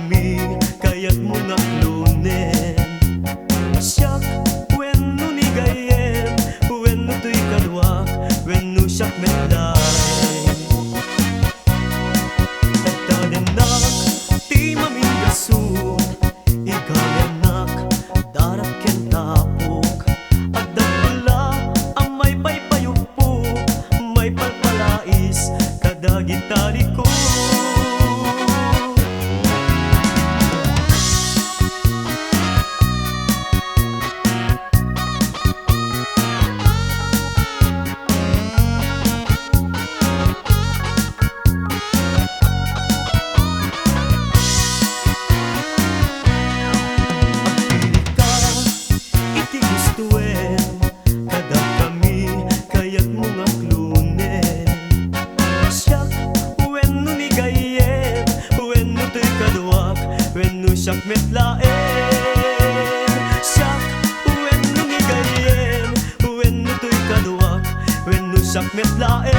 kami kaya't mo naklunen. Siyak wenno ni gayem, wenno tuy kadwak, wenno siyak metlaen. Tagtadenak ti mamingasut, igalenak darat ken tapok. Agdag pula amay paypayupok, may palpalais kada gitari ko. Siyak metlaen, siyak wenno ni gayem, wenno tuy kadwak, wenno siyak metlaen.